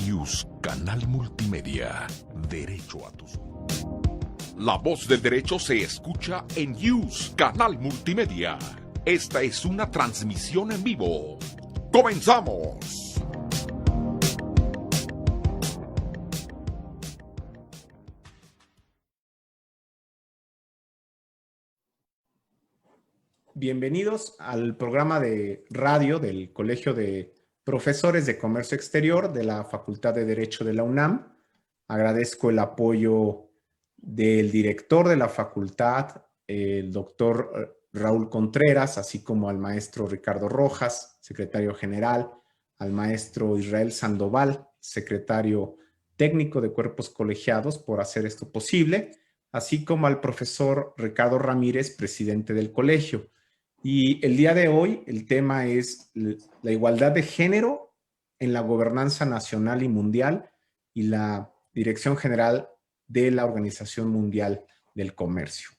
News, Canal Multimedia. Derecho a tus... La voz del derecho se escucha en News, Canal Multimedia. Esta es una transmisión en vivo. ¡Comenzamos! Bienvenidos al programa de radio del Colegio de Profesores de Comercio Exterior de la Facultad de Derecho de la UNAM. Agradezco el apoyo del director de la facultad, el doctor Raúl Contreras, así como al maestro Ricardo Rojas, secretario general, al maestro Israel Sandoval, secretario técnico de cuerpos colegiados, por hacer esto posible, así como al profesor Ricardo Ramírez, presidente del colegio. Y el día de hoy el tema es la igualdad de género en la gobernanza nacional y mundial y la Dirección General de la Organización Mundial del Comercio.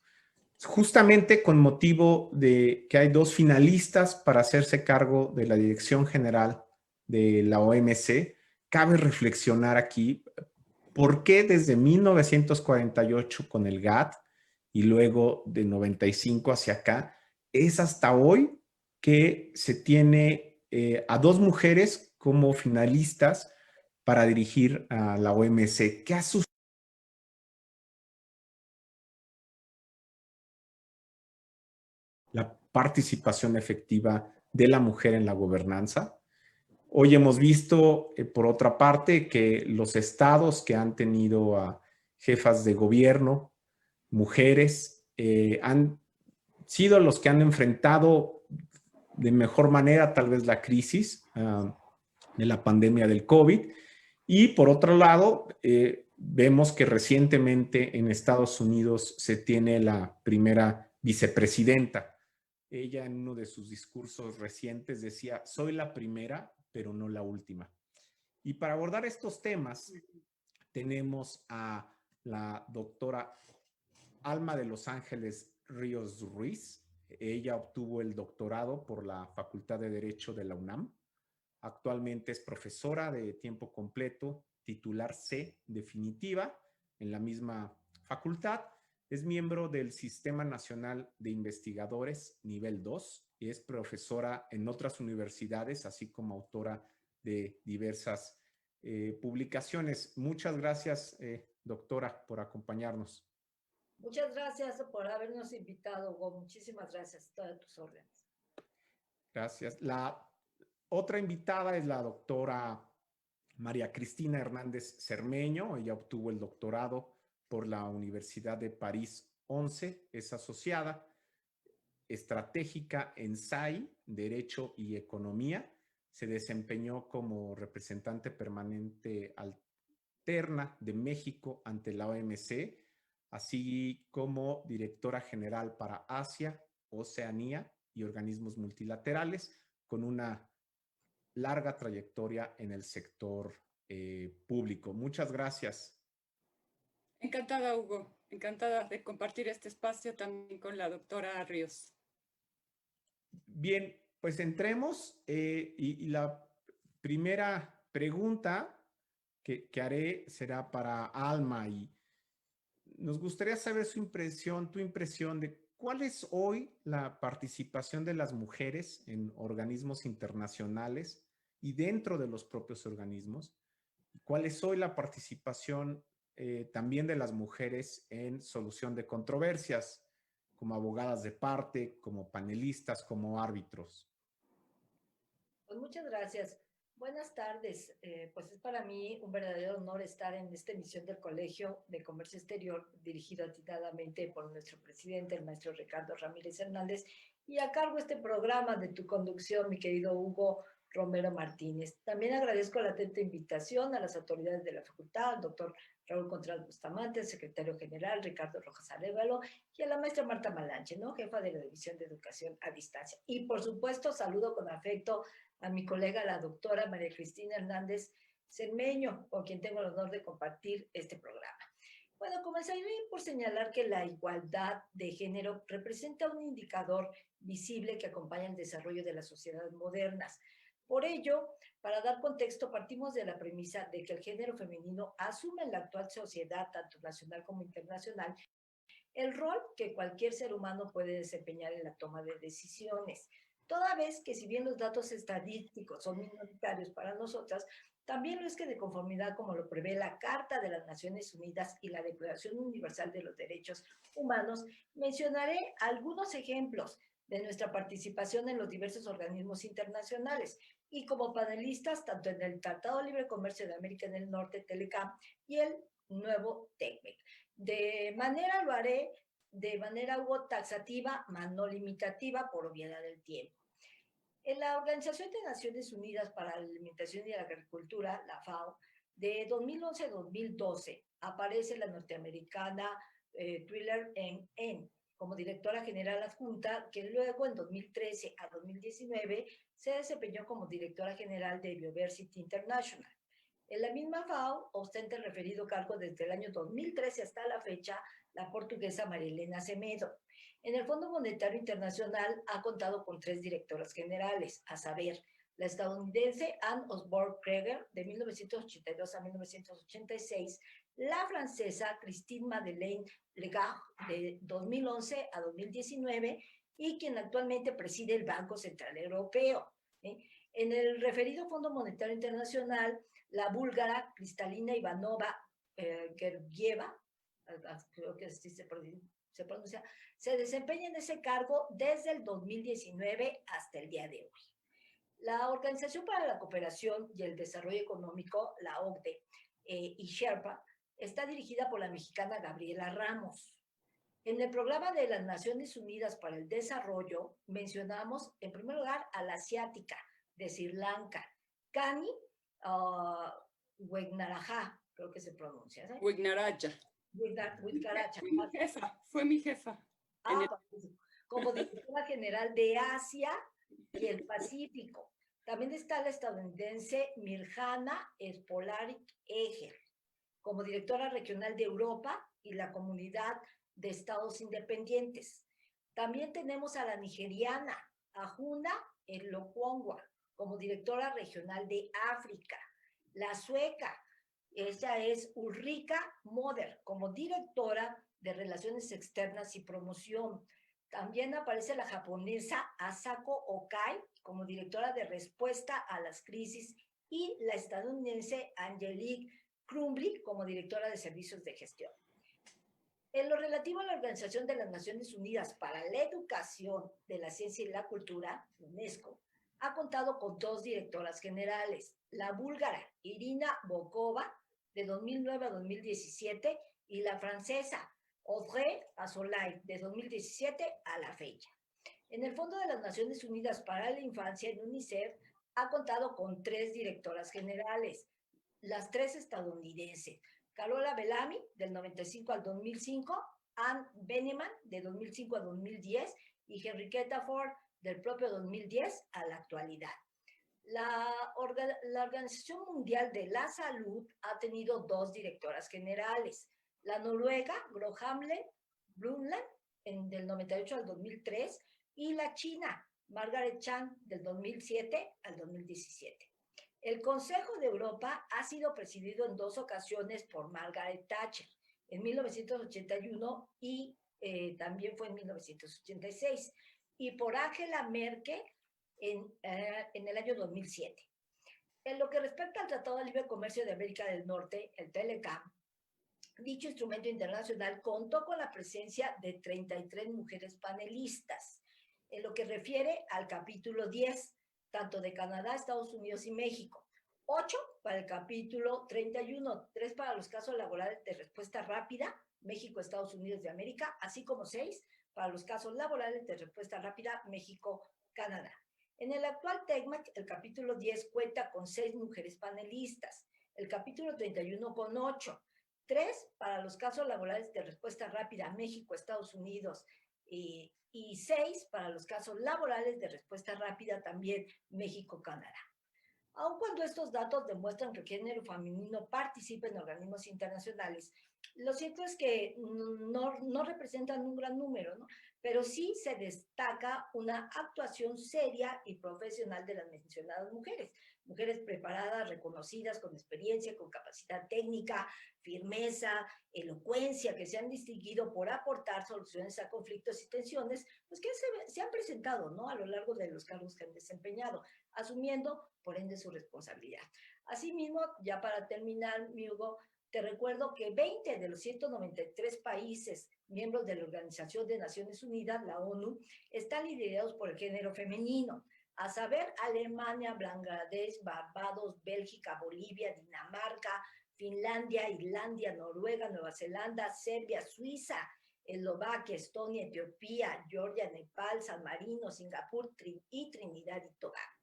Justamente con motivo de que hay dos finalistas para hacerse cargo de la Dirección General de la OMC, cabe reflexionar aquí por qué desde 1948 con el GATT y luego de 95 hacia acá, es hasta hoy que se tiene a dos mujeres como finalistas para dirigir a la OMC. ¿Qué ha sucedido? La participación efectiva de la mujer en la gobernanza. Hoy hemos visto, por otra parte, que los estados que han tenido a jefas de gobierno, mujeres, han sido los que han enfrentado de mejor manera tal vez la crisis de la pandemia del COVID. Y por otro lado, vemos que recientemente en Estados Unidos se tiene la primera vicepresidenta. Ella en uno de sus discursos recientes decía, soy la primera, pero no la última. Y para abordar estos temas, tenemos a la doctora Alma de Los Ángeles Ríos Ruiz. Ella obtuvo el doctorado por la Facultad de Derecho de la UNAM. Actualmente es profesora de tiempo completo, titular C definitiva en la misma facultad. Es miembro del Sistema Nacional de Investigadores nivel 2 y es profesora en otras universidades, así como autora de diversas publicaciones. Muchas gracias, doctora, por acompañarnos. Muchas gracias por habernos invitado, Hugo. Muchísimas gracias. Todas tus órdenes. Gracias. La otra invitada es la doctora María Cristina Hernández Cermeño. Ella obtuvo el doctorado por la Universidad de París 11. Es asociada estratégica en SAI, Derecho y Economía. Se desempeñó como representante permanente alterna de México ante la OMC, así como directora general para Asia, Oceanía y organismos multilaterales, con una larga trayectoria en el sector público. Muchas gracias. Encantada, Hugo. Encantada de compartir este espacio también con la doctora Ríos. Bien, pues entremos y la primera pregunta que haré será para Alma y nos gustaría saber su impresión, tu impresión de cuál es hoy la participación de las mujeres en organismos internacionales y dentro de los propios organismos. ¿Cuál es hoy la participación también de las mujeres en solución de controversias, como abogadas de parte, como panelistas, como árbitros? Pues muchas gracias. Buenas tardes. Pues es para mí un verdadero honor estar en esta emisión del Colegio de Comercio Exterior, dirigido atitadamente por nuestro presidente, el maestro Ricardo Ramírez Hernández, y a cargo este programa de tu conducción, mi querido Hugo Romero Martínez. También agradezco la atenta invitación a las autoridades de la facultad, al doctor Raúl Contreras Bustamante, el secretario general Ricardo Rojas Arévalo, y a la maestra Marta Malanche, ¿no? Jefa de la División de Educación a Distancia. Y por supuesto, saludo con afecto a mi colega, la doctora María Cristina Hernández Cermeño, con quien tengo el honor de compartir este programa. Bueno, comenzaré por señalar que la igualdad de género representa un indicador visible que acompaña el desarrollo de las sociedades modernas. Por ello, para dar contexto, partimos de la premisa de que el género femenino asume en la actual sociedad, tanto nacional como internacional, el rol que cualquier ser humano puede desempeñar en la toma de decisiones. Toda vez que si bien los datos estadísticos son minoritarios para nosotras, también lo es que de conformidad como lo prevé la Carta de las Naciones Unidas y la Declaración Universal de los Derechos Humanos, mencionaré algunos ejemplos de nuestra participación en los diversos organismos internacionales y como panelistas tanto en el Tratado de Libre Comercio de América del Norte, TELECAM, y el nuevo TECMEC. Lo haré de manera taxativa, más no limitativa por obviedad del tiempo. En la Organización de Naciones Unidas para la Alimentación y la Agricultura, la FAO, de 2011 a 2012, aparece la norteamericana Thriller N. como directora general adjunta, que luego en 2013 a 2019 se desempeñó como directora general de Biodiversity International. En la misma FAO ostenta el referido cargo desde el año 2013 hasta la fecha la portuguesa Marilena Semedo. En el Fondo Monetario Internacional ha contado con 3 directoras generales, a saber, la estadounidense Anne Osborne Krieger, de 1982 a 1986, la francesa Christine Madeleine Legare, de 2011 a 2019, y quien actualmente preside el Banco Central Europeo. En el referido Fondo Monetario Internacional, la búlgara Kristalina Ivanova Georgieva, creo que así se pronuncia, se desempeña en ese cargo desde el 2019 hasta el día de hoy. La Organización para la Cooperación y el Desarrollo Económico, la OCDE, y Sherpa, está dirigida por la mexicana Gabriela Ramos. En el programa de las Naciones Unidas para el Desarrollo, mencionamos en primer lugar a la asiática de Sri Lanka, Kani Wignaraja, creo que se pronuncia. ¿sí? Wignaraja. Wignaraja. Fue mi jefa. Como directora general de Asia y el Pacífico. También está la estadounidense Mirjana Spolarik Eger, como directora regional de Europa y la Comunidad de Estados Independientes. También tenemos a la nigeriana Ahuna Elokwongwa, como directora regional de África. La sueca, ella es Ulrika Moder, como directora de Relaciones Externas y Promoción. También aparece la japonesa Asako Okai como directora de Respuesta a las Crisis y la estadounidense Angelique Crumbly como directora de Servicios de Gestión. En lo relativo a la Organización de las Naciones Unidas para la Educación de la Ciencia y la Cultura, UNESCO, ha contado con 2 directoras generales, la búlgara Irina Bokova, de 2009 a 2017, y la francesa Audrey Azoulay, de 2017 a la fecha. En el Fondo de las Naciones Unidas para la Infancia, en UNICEF, ha contado con 3 directoras generales, las 3 estadounidenses, Carola Bellamy, del 95 al 2005, Anne Beneman, de 2005 a 2010, y Henrietta Ford, del propio 2010 a la actualidad. La Organización Mundial de la Salud ha tenido 2 directoras generales, la noruega Gro Harlem Brundtland, del 98 al 2003, y la china Margaret Chan, del 2007 al 2017. El Consejo de Europa ha sido presidido en 2 ocasiones por Margaret Thatcher, en 1981 y también fue en 1986, y por Angela Merkel en el año 2007. En lo que respecta al Tratado de Libre Comercio de América del Norte, el TELECAM, dicho instrumento internacional contó con la presencia de 33 mujeres panelistas. En lo que refiere al capítulo 10, tanto de Canadá, Estados Unidos y México, 8 para el capítulo 31, 3 para los casos laborales de respuesta rápida, México, Estados Unidos de América, así como 6 para los casos laborales de respuesta rápida, México, Canadá. En el actual TECMEC, el capítulo 10 cuenta con 6 mujeres panelistas, el capítulo 31 con 8, 3 para los casos laborales de respuesta rápida, México, Estados Unidos, y 6 para los casos laborales de respuesta rápida, también México, Canadá. Aun cuando estos datos demuestran que el género femenino participa en organismos internacionales, lo cierto es que no representan un gran número, ¿no? pero sí se destaca una actuación seria y profesional de las mencionadas mujeres. Mujeres preparadas, reconocidas, con experiencia, con capacidad técnica, firmeza, elocuencia, que se han distinguido por aportar soluciones a conflictos y tensiones, pues que se han presentado, ¿no?, a lo largo de los cargos que han desempeñado, asumiendo, por ende, su responsabilidad. Asimismo, ya para terminar, mi Hugo, te recuerdo que 20 de los 193 países miembros de la Organización de Naciones Unidas, la ONU, están liderados por el género femenino, a saber, Alemania, Bangladesh, Barbados, Bélgica, Bolivia, Dinamarca, Finlandia, Islandia, Noruega, Nueva Zelanda, Serbia, Suiza, Eslovaquia, Estonia, Etiopía, Georgia, Nepal, San Marino, Singapur y Trinidad y Tobago,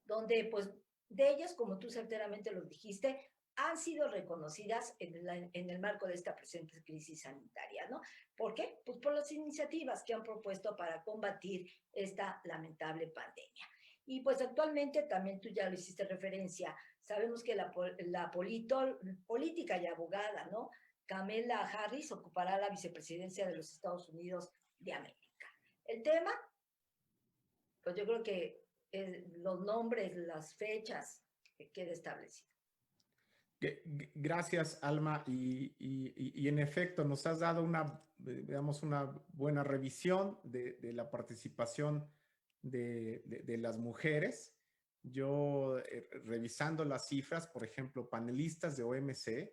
donde pues de ellas, como tú certeramente lo dijiste, han sido reconocidas en el marco de esta presente crisis sanitaria, ¿no? ¿Por qué? Pues por las iniciativas que han propuesto para combatir esta lamentable pandemia. Y pues actualmente, también tú ya lo hiciste referencia, sabemos que la política y abogada, ¿no?, Kamala Harris ocupará la vicepresidencia de los Estados Unidos de América. El tema, pues yo creo que los nombres, las fechas, que quede establecido. Gracias, Alma. Y en efecto, nos has dado digamos, una buena revisión de la participación de las mujeres. Yo, revisando las cifras, por ejemplo, panelistas de OMC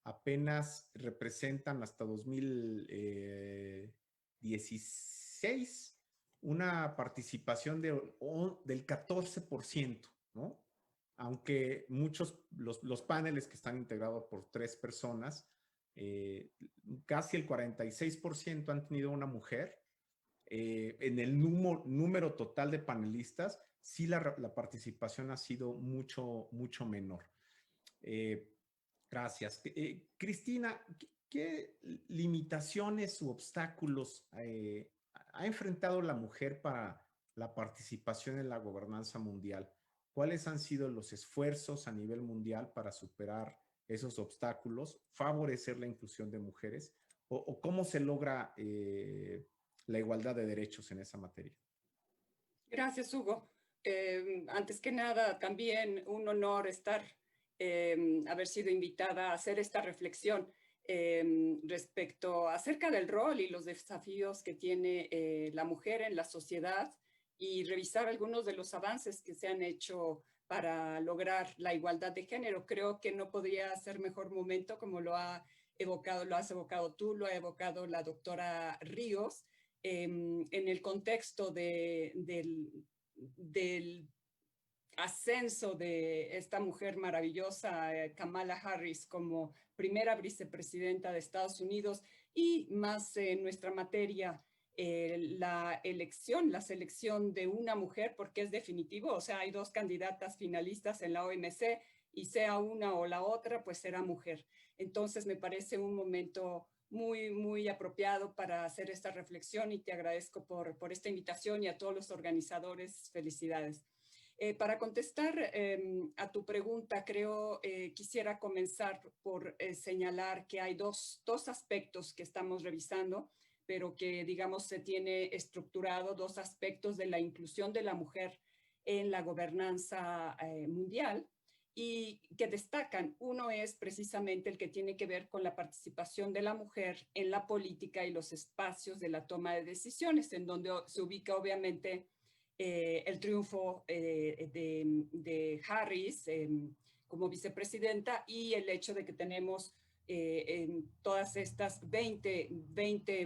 apenas representan hasta 2016 una participación del 14%, ¿no? Aunque los paneles que están integrados por 3 personas, casi el 46% han tenido una mujer. En el número total de panelistas, sí la participación ha sido mucho, mucho menor. Gracias. Cristina, ¿qué limitaciones u obstáculos ha enfrentado la mujer para la participación en la gobernanza mundial? ¿Cuáles han sido los esfuerzos a nivel mundial para superar esos obstáculos, favorecer la inclusión de mujeres? ¿O cómo se logra la igualdad de derechos en esa materia? Gracias, Hugo. Antes que nada, también un honor haber sido invitada a hacer esta reflexión respecto acerca del rol y los desafíos que tiene la mujer en la sociedad, y revisar algunos de los avances que se han hecho para lograr la igualdad de género. Creo que no podría ser mejor momento, como lo has evocado tú, lo ha evocado la doctora Ríos, en el contexto del ascenso de esta mujer maravillosa, Kamala Harris, como primera vicepresidenta de Estados Unidos, y más en nuestra materia, la selección de una mujer, porque es definitivo. O sea, hay 2 candidatas finalistas en la OMC, y sea una o la otra, pues será mujer. Entonces me parece un momento muy, muy apropiado para hacer esta reflexión, y te agradezco por esta invitación, y a todos los organizadores, felicidades. Para contestar a tu pregunta, quisiera comenzar por señalar que hay dos aspectos que estamos revisando, pero que, digamos, se tiene estructurado 2 aspectos de la inclusión de la mujer en la gobernanza mundial, y que destacan. Uno es precisamente el que tiene que ver con la participación de la mujer en la política y los espacios de la toma de decisiones, en donde se ubica obviamente el triunfo de Harris como vicepresidenta, y el hecho de que tenemos en todas estas 20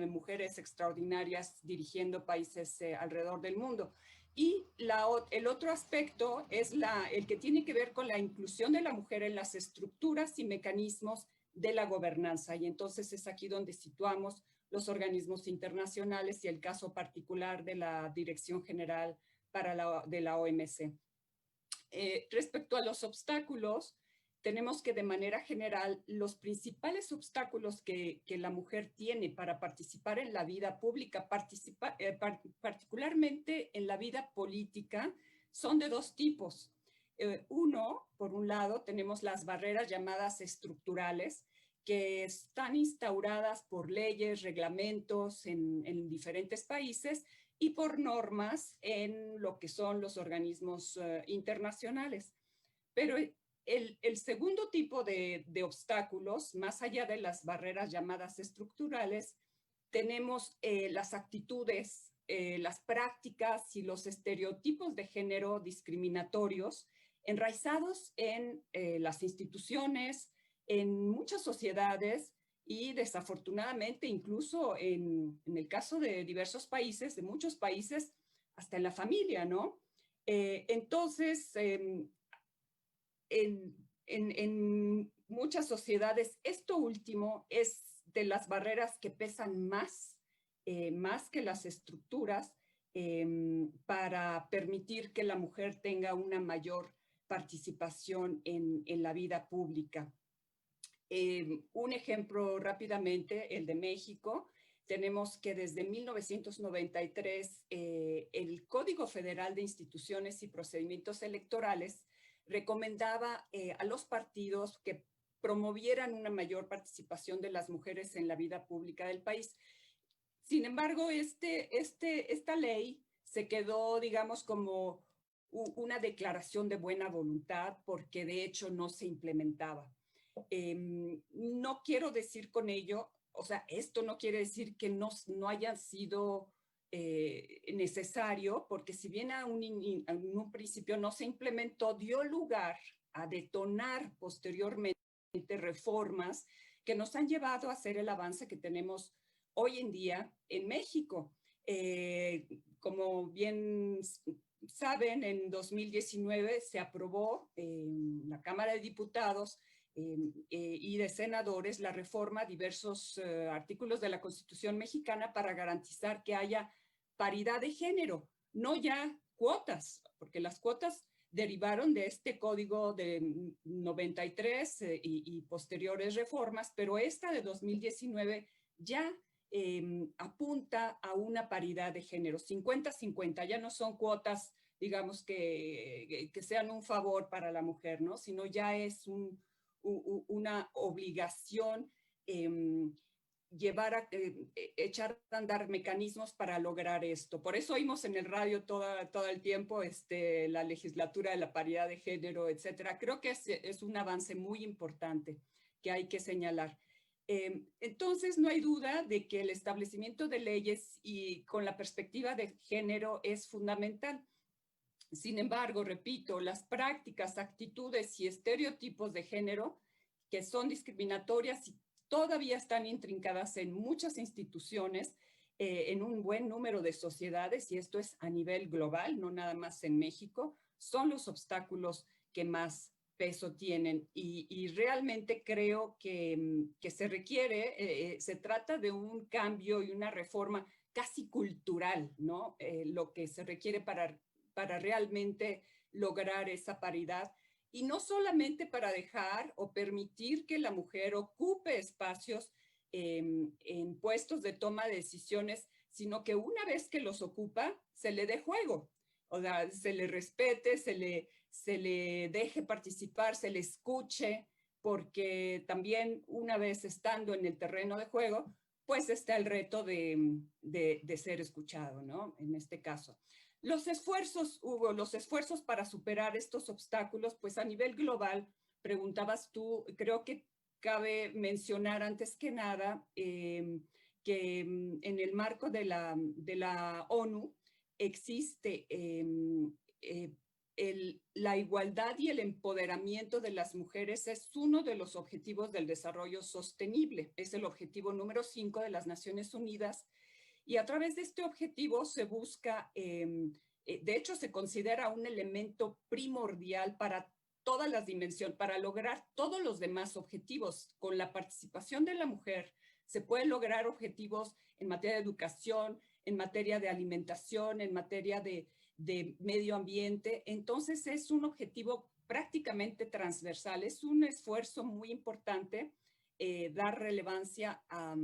mujeres extraordinarias dirigiendo países alrededor del mundo. Y el otro aspecto es el que tiene que ver con la inclusión de la mujer en las estructuras y mecanismos de la gobernanza. Y entonces es aquí donde situamos los organismos internacionales y el caso particular de la Dirección General de la OMC. Respecto a los obstáculos, tenemos que, de manera general, los principales obstáculos que la mujer tiene para participar en la vida pública, particularmente en la vida política, son de 2 tipos. Uno, por un lado, tenemos las barreras llamadas estructurales, que están instauradas por leyes, reglamentos en diferentes países y por normas en lo que son los organismos internacionales. Pero el segundo tipo de obstáculos, más allá de las barreras llamadas estructurales, tenemos las actitudes, las prácticas y los estereotipos de género discriminatorios enraizados en las instituciones, en muchas sociedades y desafortunadamente incluso en el caso de diversos países, de muchos países, hasta en la familia, ¿no? Entonces, en muchas sociedades, esto último es de las barreras que pesan más, más que las estructuras, para permitir que la mujer tenga una mayor participación en la vida pública. Un ejemplo rápidamente, el de México. Tenemos que desde 1993 el Código Federal de Instituciones y Procedimientos Electorales recomendaba a los partidos que promovieran una mayor participación de las mujeres en la vida pública del país. Sin embargo, esta ley se quedó, digamos, como una declaración de buena voluntad porque de hecho no se implementaba. No quiero decir con ello, o sea, esto no quiere decir que no haya sido necesario, porque si bien en un principio no se implementó, dio lugar a detonar posteriormente reformas que nos han llevado a hacer el avance que tenemos hoy en día en México. Como bien saben, en 2019 se aprobó en la Cámara de Diputados y de senadores la reforma a diversos artículos de la Constitución mexicana para garantizar que haya paridad de género, no ya cuotas, porque las cuotas derivaron de este código de 93 y posteriores reformas, pero esta de 2019 ya apunta a una paridad de género, 50-50, ya no son cuotas, digamos, que sean un favor para la mujer, ¿no? Sino ya es una obligación echar a andar mecanismos para lograr esto. Por eso oímos en el radio todo el tiempo la legislatura de la paridad de género, etcétera. Creo que es un avance muy importante que hay que señalar. Entonces, no hay duda de que el establecimiento de leyes y con la perspectiva de género es fundamental. Sin embargo, repito, las prácticas, actitudes y estereotipos de género que son discriminatorias y todavía están intrincadas en muchas instituciones, en un buen número de sociedades, y esto es a nivel global, no nada más en México, son los obstáculos que más peso tienen. Y realmente creo que se requiere, se trata de un cambio y una reforma casi cultural, ¿no? Lo que se requiere para realmente lograr esa paridad. Y no solamente para dejar o permitir que la mujer ocupe espacios en puestos de toma de decisiones, sino que una vez que los ocupa, se le dé juego. O sea, se le respete, se le deje participar, se le escuche, porque también una vez estando en el terreno de juego, pues está el reto de ser escuchado, ¿no? En este caso. Los esfuerzos, Hugo, los esfuerzos para superar estos obstáculos, pues a nivel global, preguntabas tú, creo que cabe mencionar antes que nada que en el marco de la ONU existe la igualdad y el empoderamiento de las mujeres es uno de los objetivos del desarrollo sostenible. Es el objetivo número 5 de las Naciones Unidas. Y a través de este objetivo se busca, de hecho se considera un elemento primordial para todas las dimensiones, para lograr todos los demás objetivos. Con la participación de la mujer se pueden lograr objetivos en materia de educación, en materia de alimentación, en materia de medio ambiente. Entonces es un objetivo prácticamente transversal, es un esfuerzo muy importante dar relevancia a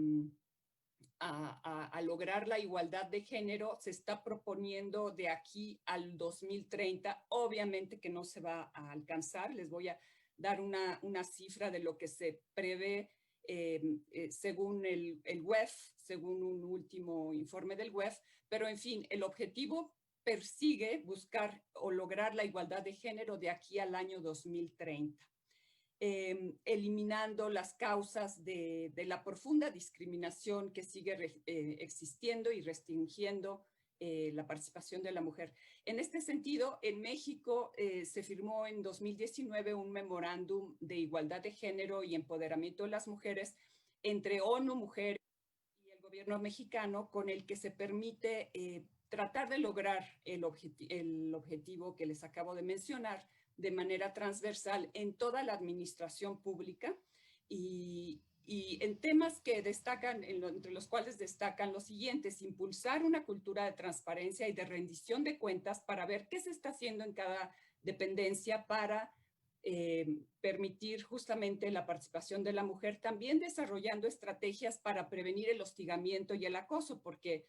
lograr la igualdad de género. Se está proponiendo de aquí al 2030, obviamente que no se va a alcanzar. Les voy a dar una cifra de lo que se prevé según el WEF, según un último informe del WEF, pero en fin, el objetivo persigue buscar o lograr la igualdad de género de aquí al año 2030. Eliminando las causas de la profunda discriminación que sigue existiendo y restringiendo la participación de la mujer. En este sentido, en México se firmó en 2019 un memorándum de igualdad de género y empoderamiento de las mujeres entre ONU Mujeres y el gobierno mexicano, con el que se permite tratar de lograr el objetivo que les acabo de mencionar de manera transversal en toda la administración pública y en temas que destacan, entre los cuales destacan los siguientes: impulsar una cultura de transparencia y de rendición de cuentas para ver qué se está haciendo en cada dependencia para permitir justamente la participación de la mujer, también desarrollando estrategias para prevenir el hostigamiento y el acoso, porque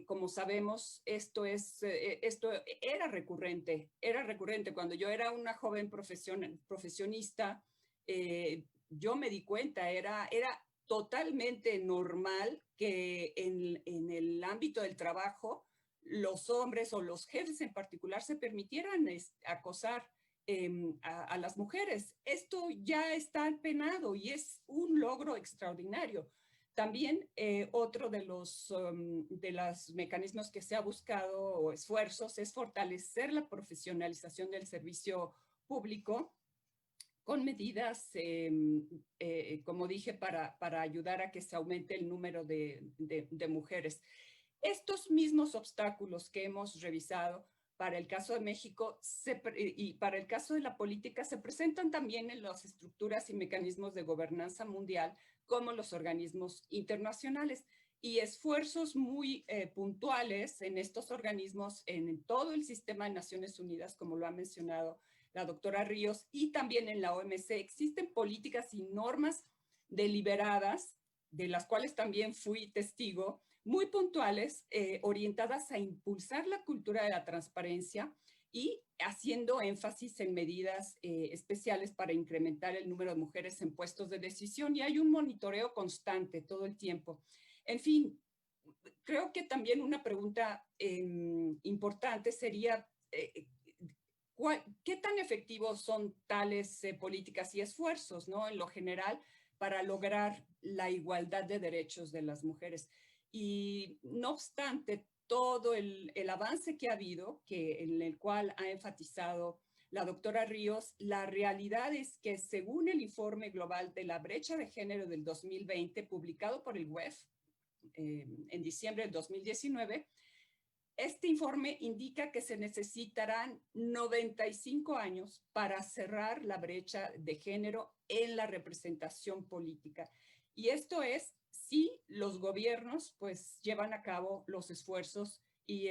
como sabemos, esto era recurrente. Cuando yo era una joven profesionista, yo me di cuenta, era totalmente normal que en el ámbito del trabajo los hombres o los jefes en particular se permitieran acosar a las mujeres. Esto ya está penado y es un logro extraordinario. También otro de los mecanismos que se ha buscado o esfuerzos es fortalecer la profesionalización del servicio público con medidas, como dije, para ayudar a que se aumente el número de mujeres. Estos mismos obstáculos que hemos revisado para el caso de México y para el caso de la política se presentan también en las estructuras y mecanismos de gobernanza mundial, como los organismos internacionales, y esfuerzos muy puntuales en estos organismos, en todo el sistema de Naciones Unidas, como lo ha mencionado la doctora Ríos, y también en la OMC. Existen políticas y normas deliberadas, de las cuales también fui testigo, muy puntuales, orientadas a impulsar la cultura de la transparencia y haciendo énfasis en medidas especiales para incrementar el número de mujeres en puestos de decisión, y hay un monitoreo constante todo el tiempo. En fin, creo que también una pregunta importante sería ¿qué tan efectivos son tales políticas y esfuerzos, ¿no?, en lo general, para lograr la igualdad de derechos de las mujeres? Y no obstante todo el avance que ha habido, en el cual ha enfatizado la doctora Ríos, la realidad es que según el informe global de la brecha de género del 2020, publicado por el WEF en diciembre del 2019, este informe indica que se necesitarán 95 años para cerrar la brecha de género en la representación política. Y esto es si los gobiernos pues llevan a cabo los esfuerzos y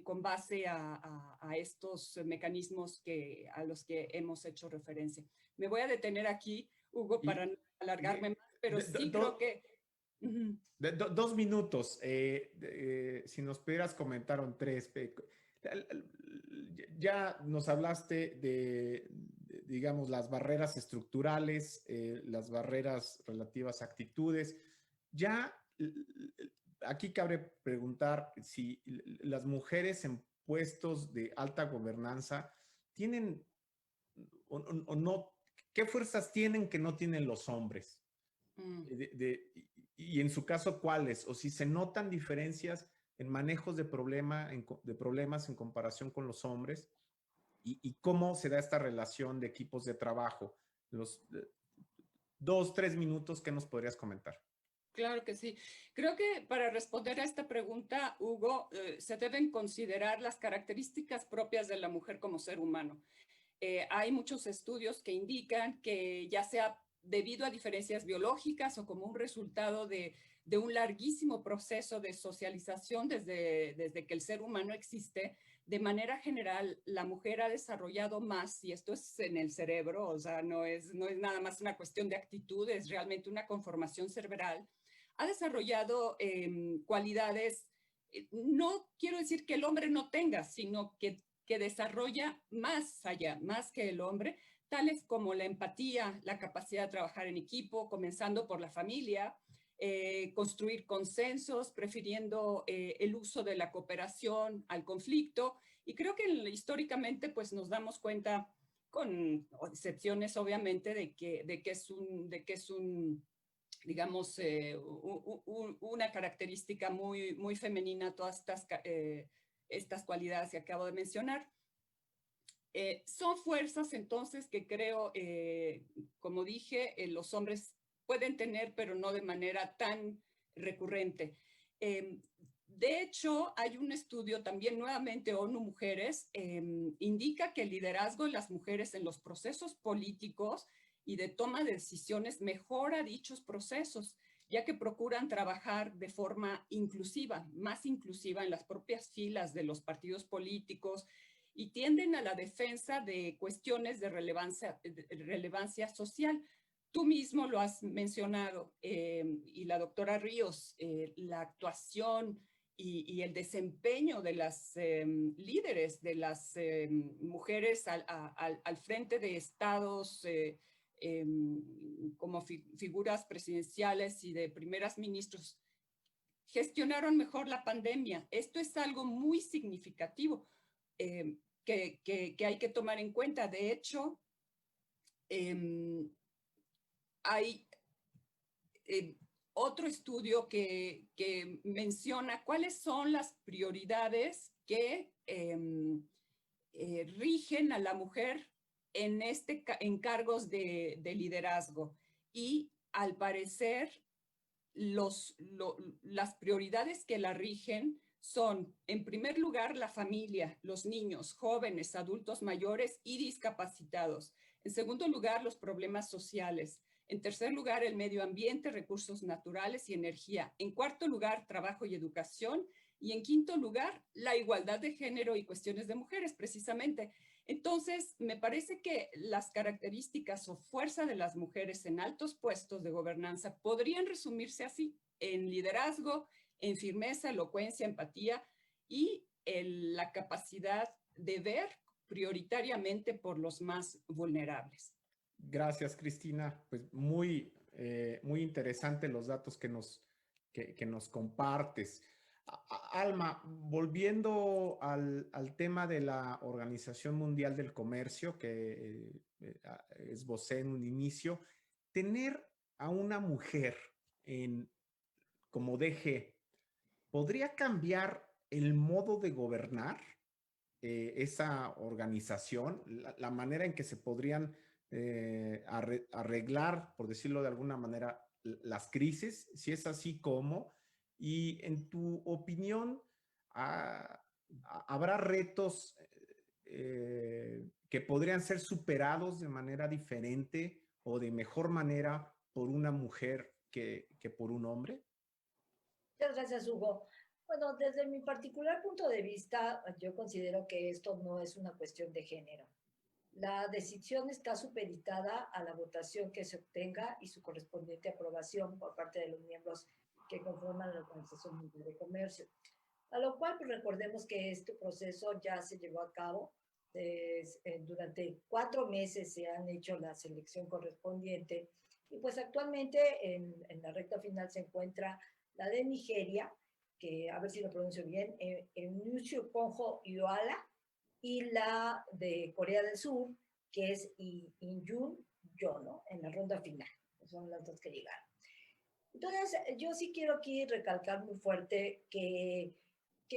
con base a estos mecanismos a los que hemos hecho referencia. Me voy a detener aquí, Hugo, para no alargarme más, pero sí creo que... 2 minutos. Si nos pudieras comentar en 3. Ya nos hablaste digamos, las barreras estructurales, las barreras relativas a actitudes. Ya aquí cabe preguntar si las mujeres en puestos de alta gobernanza tienen o no, ¿qué fuerzas tienen que no tienen los hombres? Y en su caso, ¿cuáles? O si se notan diferencias en manejos de problemas en comparación con los hombres, y cómo se da esta relación de equipos de trabajo. Los 2, 3 minutos, ¿qué nos podrías comentar? Claro que sí. Creo que para responder a esta pregunta, Hugo, se deben considerar las características propias de la mujer como ser humano. Hay muchos estudios que indican que ya sea debido a diferencias biológicas o como un resultado de un larguísimo proceso de socialización desde que el ser humano existe, de manera general, la mujer ha desarrollado más, y esto es en el cerebro, o sea, no es nada más una cuestión de actitud, es realmente una conformación cerebral, ha desarrollado cualidades, no quiero decir que el hombre no tenga, sino que desarrolla más allá, más que el hombre, tales como la empatía, la capacidad de trabajar en equipo, comenzando por la familia, construir consensos, prefiriendo el uso de la cooperación al conflicto. Y creo que históricamente pues nos damos cuenta, con excepciones obviamente, de que es un digamos, una característica muy femenina, todas estas cualidades que acabo de mencionar. Son fuerzas entonces que creo, como dije, los hombres pueden tener, pero no de manera tan recurrente. De hecho, hay un estudio también, nuevamente, ONU Mujeres, indica que el liderazgo de las mujeres en los procesos políticos y de toma de decisiones mejora dichos procesos, ya que procuran trabajar de forma inclusiva, más inclusiva en las propias filas de los partidos políticos, y tienden a la defensa de cuestiones de relevancia social. Tú mismo lo has mencionado, y la doctora Ríos, la actuación y el desempeño de las líderes, de las mujeres al frente de estados como figuras presidenciales y de primeras ministros, gestionaron mejor la pandemia. Esto es algo muy significativo que hay que tomar en cuenta. De hecho, hay otro estudio que menciona cuáles son las prioridades que rigen a la mujer en cargos de liderazgo. Y al parecer, las prioridades que la rigen son, en primer lugar, la familia, los niños, jóvenes, adultos mayores y discapacitados. En segundo lugar, los problemas sociales. En tercer lugar, el medio ambiente, recursos naturales y energía. En cuarto lugar, trabajo y educación. Y en quinto lugar, la igualdad de género y cuestiones de mujeres, precisamente. Entonces, me parece que las características o fuerza de las mujeres en altos puestos de gobernanza podrían resumirse así: en liderazgo, en firmeza, elocuencia, empatía y la capacidad de ver prioritariamente por los más vulnerables. Gracias, Cristina. Pues muy interesante los datos que nos compartes. Alma, volviendo al tema de la Organización Mundial del Comercio, que esbocé en un inicio, tener a una mujer como DG, ¿podría cambiar el modo de gobernar esa organización? La manera en que se podrían arreglar, por decirlo de alguna manera, las crisis, si es así, ¿cómo? Y en tu opinión, ¿habrá retos que podrían ser superados de manera diferente o de mejor manera por una mujer que por un hombre? Muchas gracias, Hugo. Bueno, desde mi particular punto de vista, yo considero que esto no es una cuestión de género. La decisión está supeditada a la votación que se obtenga y su correspondiente aprobación por parte de los miembros que conforman la Organización Mundial de Comercio. A lo cual, pues recordemos que este proceso ya se llevó a cabo. Durante 4 meses se han hecho la selección correspondiente y pues actualmente en la recta final se encuentra la de Nigeria, que a ver si lo pronuncio bien, Eunice Okonjo-Iweala, y la de Corea del Sur, que es In-Jun Yo, ¿no? En la ronda final. Son las dos que llegaron. Entonces, yo sí quiero aquí recalcar muy fuerte que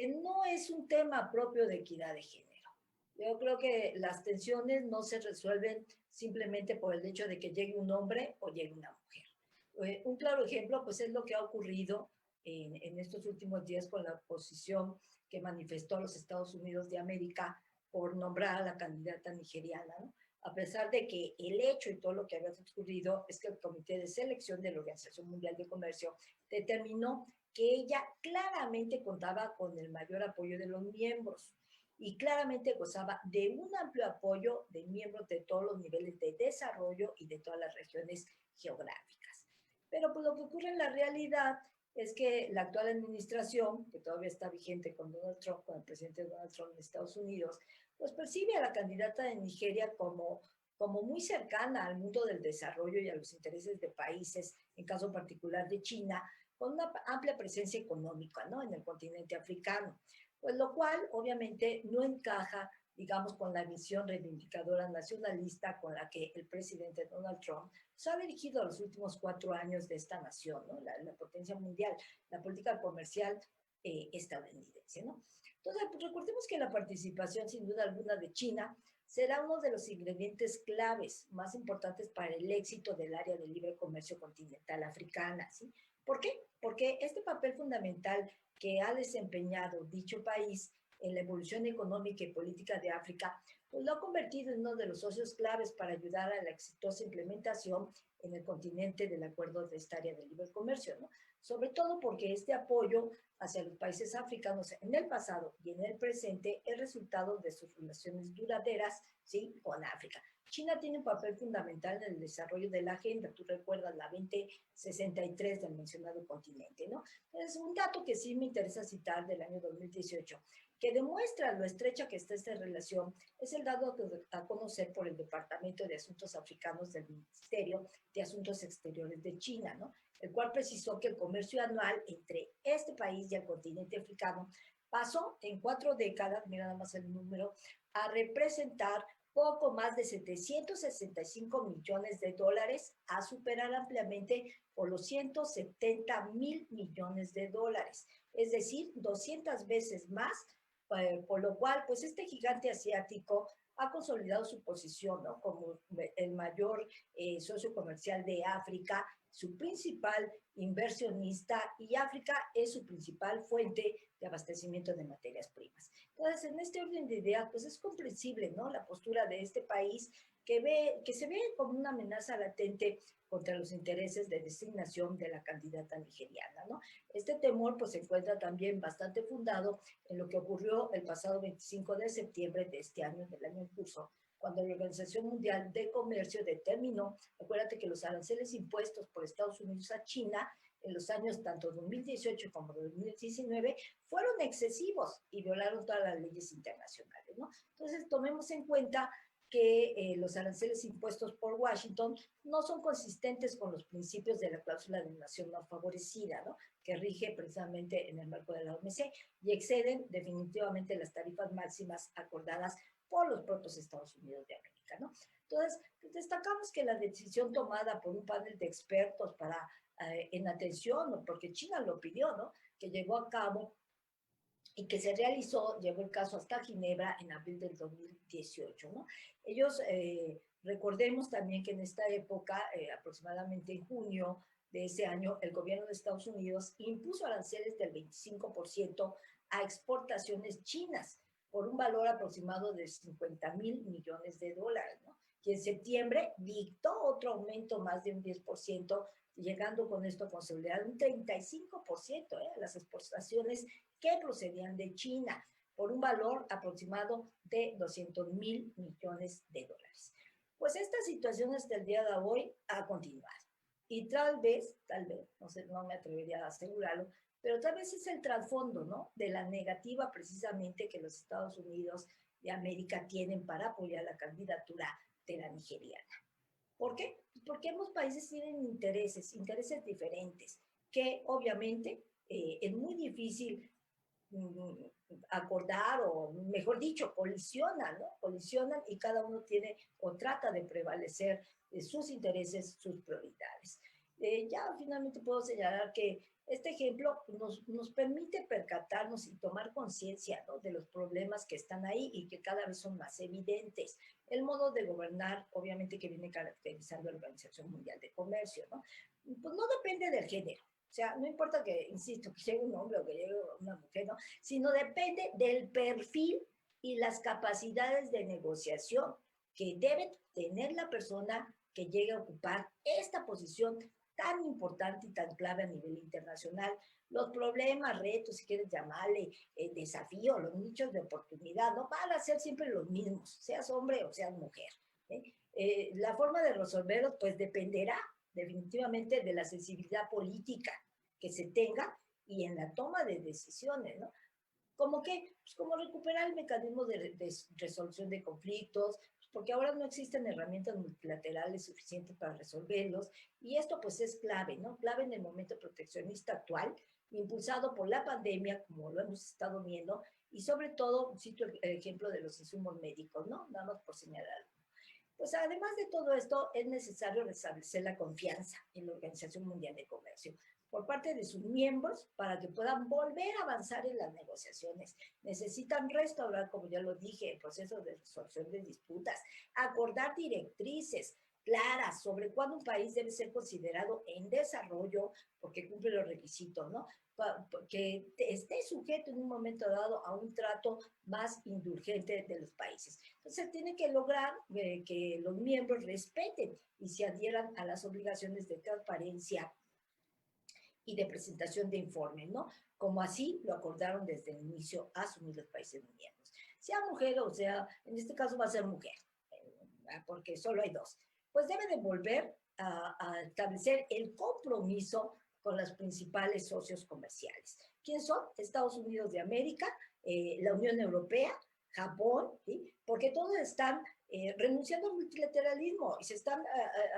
no es un tema propio de equidad de género. Yo creo que las tensiones no se resuelven simplemente por el hecho de que llegue un hombre o llegue una mujer. Un claro ejemplo, pues, es lo que ha ocurrido en estos últimos días con la posición que manifestó los Estados Unidos de América por nombrar a la candidata nigeriana, ¿no? A pesar de que el hecho y todo lo que había ocurrido es que el Comité de Selección de la Organización Mundial de Comercio determinó que ella claramente contaba con el mayor apoyo de los miembros y claramente gozaba de un amplio apoyo de miembros de todos los niveles de desarrollo y de todas las regiones geográficas. Pero pues lo que ocurre en la realidad es que la actual administración, que todavía está vigente con Donald Trump, con el presidente Donald Trump de Estados Unidos, pues percibe a la candidata de Nigeria como como muy cercana al mundo del desarrollo y a los intereses de países, en caso particular de China, con una amplia presencia económica, ¿no?, en el continente africano, pues lo cual obviamente no encaja, digamos, con la visión reivindicadora nacionalista con la que el presidente Donald Trump se ha dirigido los últimos 4 años de esta nación, ¿no?, la potencia mundial, la política comercial estadounidense, ¿no? Entonces, pues recordemos que la participación, sin duda alguna, de China será uno de los ingredientes claves más importantes para el éxito del área de libre comercio continental africana, ¿sí? ¿Por qué? Porque este papel fundamental que ha desempeñado dicho país en la evolución económica y política de África, pues lo ha convertido en uno de los socios claves para ayudar a la exitosa implementación en el continente del acuerdo de esta área de libre comercio, ¿no? Sobre todo porque este apoyo hacia los países africanos en el pasado y en el presente es resultado de sus relaciones duraderas, ¿sí?, con África. China tiene un papel fundamental en el desarrollo de la agenda, tú recuerdas la 2063 del mencionado continente, ¿no? Es un dato que sí me interesa citar del año 2018, que demuestra lo estrecha que está esta relación, es el dado a conocer por el Departamento de Asuntos Africanos del Ministerio de Asuntos Exteriores de China, ¿no?, el cual precisó que el comercio anual entre este país y el continente africano pasó en 4 décadas, mira nada más el número, a representar poco más de 765 millones de dólares, a superar ampliamente por los 170,000 millones de dólares, es decir, 200 veces más, por lo cual, pues este gigante asiático ha consolidado su posición, ¿no?, como el mayor socio comercial de África, su principal inversionista, y África es su principal fuente de abastecimiento de materias primas. Entonces, en este orden de ideas, pues es comprensible, ¿no?, la postura de este país que se ve como una amenaza latente contra los intereses de designación de la candidata nigeriana, ¿no? Este temor pues se encuentra también bastante fundado en lo que ocurrió el pasado 25 de septiembre de este año, del año en curso, cuando la Organización Mundial de Comercio determinó, acuérdate que los aranceles impuestos por Estados Unidos a China en los años tanto 2018 como 2019 fueron excesivos y violaron todas las leyes internacionales, ¿no? Entonces, tomemos en cuenta que los aranceles impuestos por Washington no son consistentes con los principios de la cláusula de nación no favorecida, ¿no?, que rige precisamente en el marco de la OMC, y exceden definitivamente las tarifas máximas acordadas por los propios Estados Unidos de América, ¿no? Entonces, destacamos que la decisión tomada por un panel de expertos en atención, porque China lo pidió, ¿no?, que llevó a cabo y que se realizó, llevó el caso hasta Ginebra en abril del 2018, ¿no? Ellos, recordemos también que en esta época, aproximadamente en junio de ese año, el gobierno de Estados Unidos impuso aranceles del 25% a exportaciones chinas por un valor aproximado de 50,000 millones de dólares, ¿no? Y en septiembre dictó otro aumento más de un 10%, llegando con esto a consolidar un 35% a las exportaciones que procedían de China, por un valor aproximado de 200,000 millones de dólares. Pues esta situación hasta el día de hoy ha continuado. Y tal vez, no sé, no me atrevería a asegurarlo, pero tal vez es el trasfondo, ¿no?, de la negativa precisamente que los Estados Unidos de América tienen para apoyar la candidatura de la nigeriana. ¿Por qué? Porque ambos países tienen intereses diferentes, que obviamente es muy difícil acordar, o mejor dicho, colisionan, ¿no? Colisionan, y cada uno tiene o trata de prevalecer sus intereses, sus prioridades. Ya finalmente puedo señalar que este ejemplo nos permite percatarnos y tomar conciencia, ¿no?, de los problemas que están ahí y que cada vez son más evidentes. El modo de gobernar, obviamente, que viene caracterizando la Organización Mundial de Comercio, ¿no? Pues no depende del género. O sea, no importa que, insisto, que llegue un hombre o que llegue una mujer, ¿no?, sino depende del perfil y las capacidades de negociación que debe tener la persona que llegue a ocupar esta posición tan importante y tan clave a nivel internacional. Los problemas, retos, si quieres llamarle desafío, los nichos de oportunidad, no van a ser siempre los mismos, seas hombre o seas mujer, ¿eh? La forma de resolverlos pues dependerá definitivamente de la sensibilidad política que se tenga y en la toma de decisiones, ¿no? ¿Cómo qué? Pues como recuperar el mecanismo de resolución de conflictos, porque ahora no existen herramientas multilaterales suficientes para resolverlos, y esto pues es clave, ¿no? Clave en el momento proteccionista actual, impulsado por la pandemia, como lo hemos estado viendo, y sobre todo, cito el ejemplo de los insumos médicos, ¿no? Nada más por señalar. Pues además de todo esto, es necesario restablecer la confianza en la Organización Mundial de Comercio por parte de sus miembros para que puedan volver a avanzar en las negociaciones. Necesitan restaurar, como ya lo dije, el proceso de resolución de disputas, acordar directrices claras sobre cuándo un país debe ser considerado en desarrollo porque cumple los requisitos, ¿no? Que esté sujeto en un momento dado a un trato más indulgente de los países. Entonces, tiene que lograr que los miembros respeten y se adhieran a las obligaciones de transparencia y de presentación de informes, ¿no? Como así lo acordaron desde el inicio a asumir los países miembros. Sea mujer o sea, en este caso va a ser mujer, porque solo hay dos. Pues debe de volver a establecer el compromiso con los principales socios comerciales. ¿Quién son? Estados Unidos de América, la Unión Europea, Japón, ¿sí? Porque todos están renunciando al multilateralismo y se están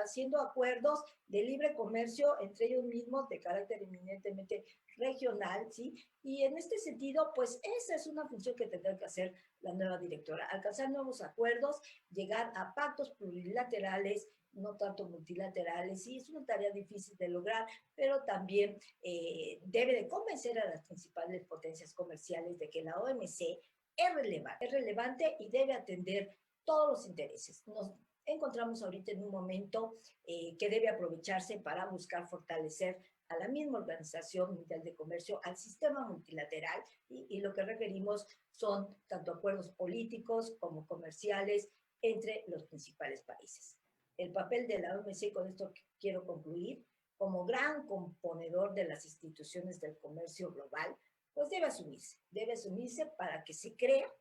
haciendo acuerdos de libre comercio entre ellos mismos de carácter eminentemente regional, ¿sí? Y en este sentido, pues esa es una función que tendrá que hacer la nueva directora, alcanzar nuevos acuerdos, llegar a pactos plurilaterales, no tanto multilaterales, sí, es una tarea difícil de lograr, pero también debe de convencer a las principales potencias comerciales de que la OMC es relevante y debe atender todos los intereses. Nos encontramos ahorita en un momento que debe aprovecharse para buscar fortalecer a la misma Organización Mundial de Comercio, al sistema multilateral, y lo que requerimos son tanto acuerdos políticos como comerciales entre los principales países. El papel de la OMC, con esto quiero concluir, como gran componedor de las instituciones del comercio global, pues debe asumirse para que se crea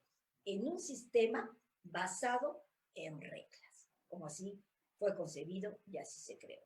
en un sistema basado en reglas, como así fue concebido y así se creó.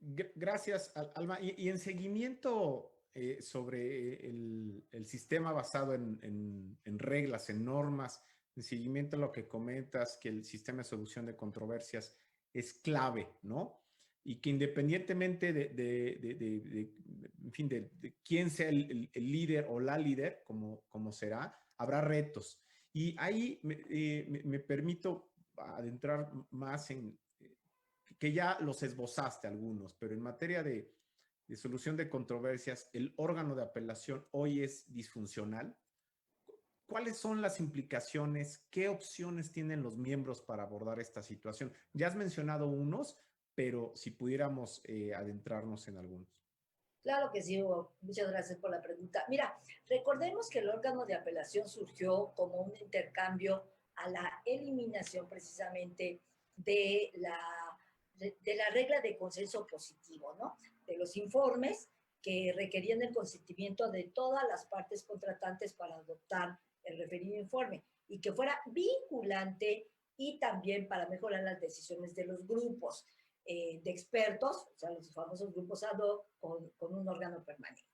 Gracias, Alma. Y en seguimiento sobre el sistema basado en reglas, en normas, en seguimiento a lo que comentas, que el sistema de solución de controversias es clave, ¿no? Y que independientemente en fin, de quién sea el líder o la líder, como será, habrá retos. Y ahí me permito adentrar más en que ya los esbozaste algunos, pero en materia de solución de controversias, el órgano de apelación hoy es disfuncional. ¿Cuáles son las implicaciones? ¿Qué opciones tienen los miembros para abordar esta situación? Ya has mencionado unos, pero si pudiéramos adentrarnos en algunos. Claro que sí, Hugo. Muchas gracias por la pregunta. Mira, recordemos que el órgano de apelación surgió como un intercambio a la eliminación precisamente de la regla de consenso positivo, ¿no? De los informes que requerían el consentimiento de todas las partes contratantes para adoptar el referido informe y que fuera vinculante y también para mejorar las decisiones de los grupos de expertos, o sea, los famosos grupos ad hoc con un órgano permanente.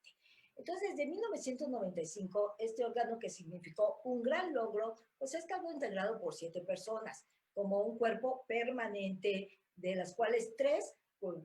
Entonces, desde 1995, este órgano, que significó un gran logro, pues ha estado integrado por 7 personas, como un cuerpo permanente, de las cuales 3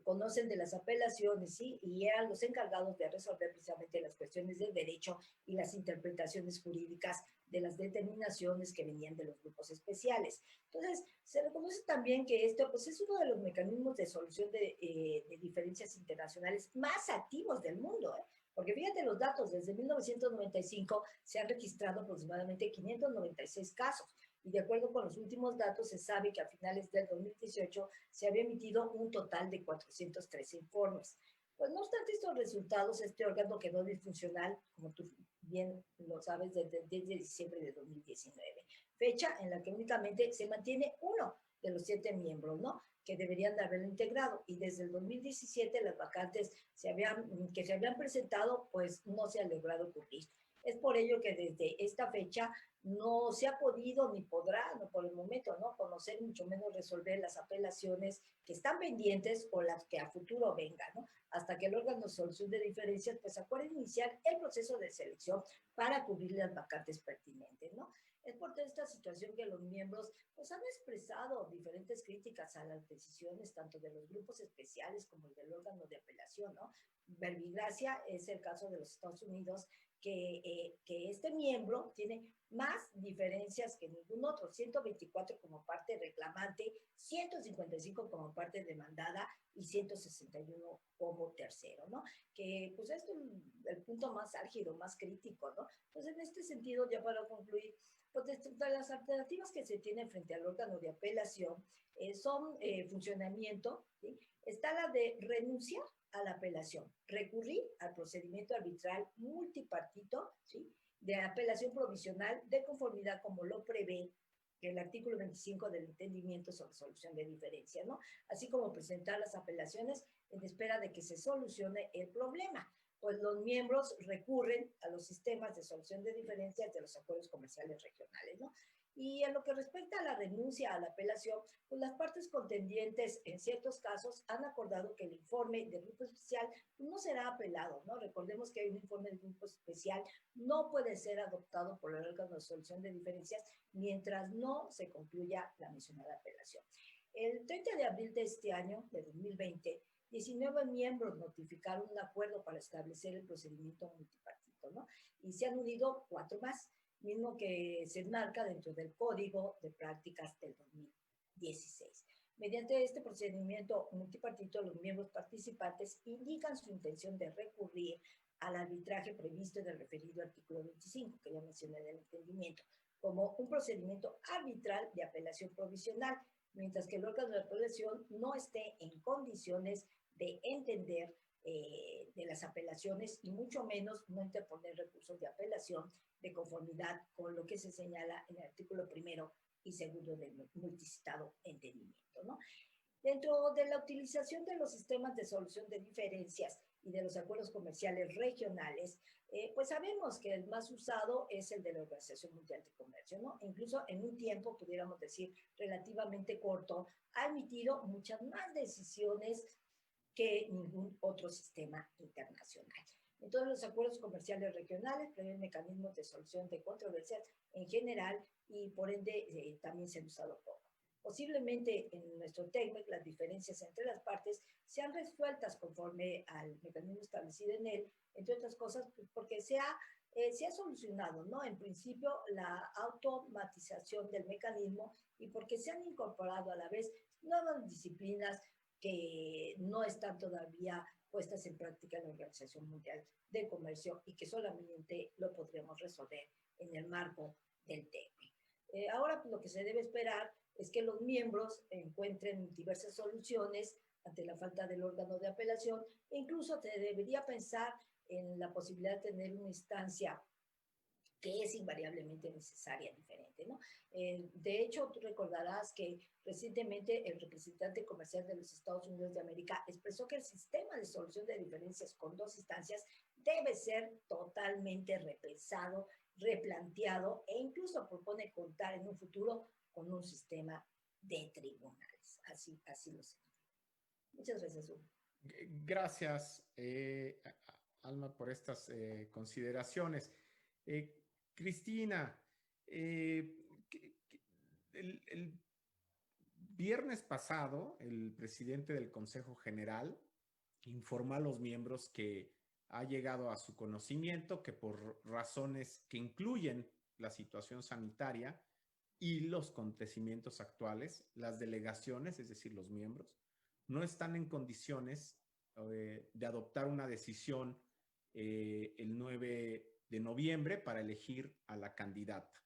conocen de las apelaciones, ¿sí? Y eran los encargados de resolver precisamente las cuestiones del derecho y las interpretaciones jurídicas de las determinaciones que venían de los grupos especiales. Entonces, se reconoce también que esto pues, es uno de los mecanismos de solución de diferencias internacionales más activos del mundo, ¿eh? Porque fíjate los datos, desde 1995 se han registrado aproximadamente 596 casos, y de acuerdo con los últimos datos se sabe que a finales del 2018 se había emitido un total de 413 informes. Pues no obstante estos resultados, este órgano quedó disfuncional, como tú bien lo sabes, desde diciembre de 2019, fecha en la que únicamente se mantiene uno de los 7 miembros, ¿no?, que deberían de haberlo integrado, y desde el 2017 las vacantes que se habían presentado, pues no se han logrado cubrir. Es por ello que desde esta fecha no se ha podido ni podrá, no por el momento, ¿no?, conocer, mucho menos resolver las apelaciones que están pendientes o las que a futuro vengan, ¿no?, hasta que el órgano de solución de diferencias pues acuerde iniciar el proceso de selección para cubrir las vacantes pertinentes, ¿no? Es por esta situación que los miembros pues, han expresado diferentes críticas a las decisiones tanto de los grupos especiales como el del órgano de apelación, ¿no? Verbigracia es el caso de los Estados Unidos, que este miembro tiene más diferencias que ningún otro, 124 como parte reclamante, 155 como parte demandada y 161 como tercero, ¿no? Que pues es el punto más álgido, más crítico, ¿no? Entonces, en este sentido, ya para concluir, pues de las alternativas que se tienen frente al órgano de apelación son funcionamiento, ¿sí? Está la de renunciar a la apelación, recurrir al procedimiento arbitral multipartito, ¿sí? De apelación provisional de conformidad como lo prevé el artículo 25 del entendimiento sobre solución de diferencias, ¿no? Así como presentar las apelaciones en espera de que se solucione el problema. Pues los miembros recurren a los sistemas de solución de diferencias de los acuerdos comerciales regionales, ¿no? Y en lo que respecta a la renuncia a la apelación, pues las partes contendientes en ciertos casos han acordado que el informe del grupo especial no será apelado, ¿no? Recordemos que hay un informe del grupo especial, no puede ser adoptado por el órgano de solución de diferencias mientras no se concluya la mencionada apelación. El 30 de abril de este año, de 2020, 19 miembros notificaron un acuerdo para establecer el procedimiento multipartito, ¿no? Y se han unido 4 más, mismo que se enmarca dentro del Código de Prácticas del 2016. Mediante este procedimiento multipartito, los miembros participantes indican su intención de recurrir al arbitraje previsto en el referido artículo 25, que ya mencioné del entendimiento, como un procedimiento arbitral de apelación provisional, mientras que el órgano de apelación no esté en condiciones de entender de las apelaciones y mucho menos no interponer recursos de apelación de conformidad con lo que se señala en el artículo 1 y 2 del multicitado entendimiento, ¿no? Dentro de la utilización de los sistemas de solución de diferencias y de los acuerdos comerciales regionales, pues sabemos que el más usado es el de la Organización Mundial de Comercio, ¿no? Incluso en un tiempo, pudiéramos decir, relativamente corto, ha emitido muchas más decisiones que ningún otro sistema internacional. Entonces, los acuerdos comerciales regionales prevén mecanismos de solución de controversias en general y por ende también se han usado poco. Posiblemente en nuestro TECMEC las diferencias entre las partes sean resueltas conforme al mecanismo establecido en él, entre otras cosas pues porque se ha solucionado, ¿no? En principio, la automatización del mecanismo y porque se han incorporado a la vez nuevas disciplinas que no están todavía puestas en práctica en la Organización Mundial de Comercio y que solamente lo podremos resolver en el marco del TECMEC. Ahora pues, lo que se debe esperar es que los miembros encuentren diversas soluciones ante la falta del órgano de apelación e incluso se debería pensar en la posibilidad de tener una instancia que es invariablemente necesaria, diferente, ¿no? De hecho, tú recordarás que recientemente el representante comercial de los Estados Unidos de América expresó que el sistema de solución de diferencias con 2 instancias debe ser totalmente repensado, replanteado e incluso propone contar en un futuro con un sistema de tribunales. Así lo sé. Muchas gracias, Hugo. Gracias, Alma, por estas consideraciones. Cristina, el viernes pasado, el presidente del Consejo General informó a los miembros que ha llegado a su conocimiento que por razones que incluyen la situación sanitaria y los acontecimientos actuales, las delegaciones, es decir, los miembros, no están en condiciones de adoptar una decisión el 9 de noviembre para elegir a la candidata.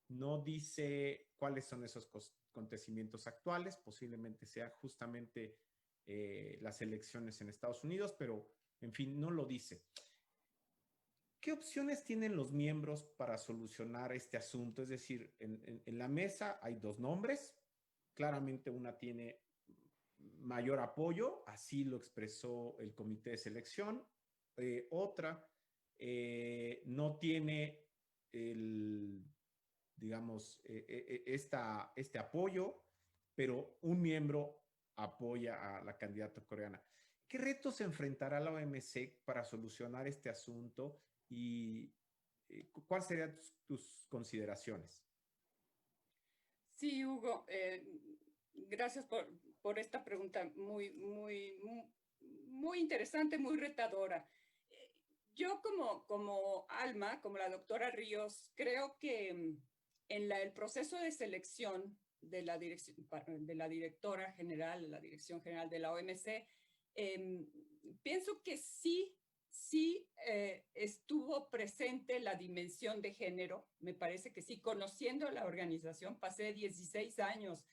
No dice cuáles son esos acontecimientos actuales, posiblemente sea justamente las elecciones en Estados Unidos, pero en fin, no lo dice. ¿Qué opciones tienen los miembros para solucionar este asunto? Es decir, en la mesa hay 2 nombres, claramente una tiene mayor apoyo, así lo expresó el comité de selección, otra no tiene digamos, este apoyo, pero un miembro apoya a la candidata coreana. ¿Qué retos enfrentará la OMC para solucionar este asunto y cuáles serían tus consideraciones? Sí, Hugo, gracias por esta pregunta muy interesante, muy retadora. Yo como Alma, como la doctora Ríos, creo que en el proceso de selección de la directora general, de la Dirección General de la OMC, pienso que sí estuvo presente la dimensión de género. Me parece que sí, conociendo la organización, pasé 16 años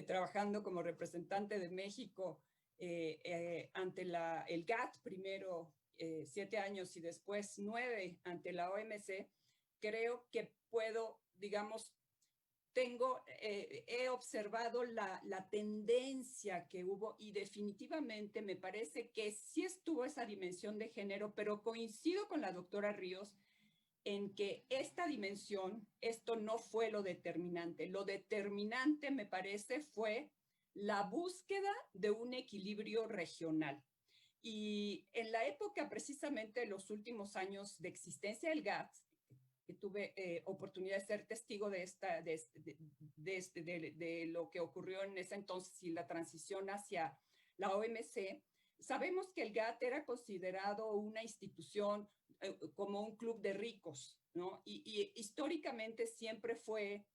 trabajando como representante de México ante el GATT, primero 7 años y después 9 ante la OMC. Creo que puedo, digamos, he observado la tendencia que hubo y definitivamente me parece que sí estuvo esa dimensión de género, pero coincido con la doctora Ríos en que esta dimensión, esto no fue lo determinante. Lo determinante, me parece, fue la búsqueda de un equilibrio regional. Y en la época, precisamente, los últimos años de existencia del GATT, que tuve oportunidad de ser testigo de lo que ocurrió en ese entonces y la transición hacia la OMC, sabemos que el GATT era considerado una institución como un club de ricos, ¿no? Y históricamente siempre fue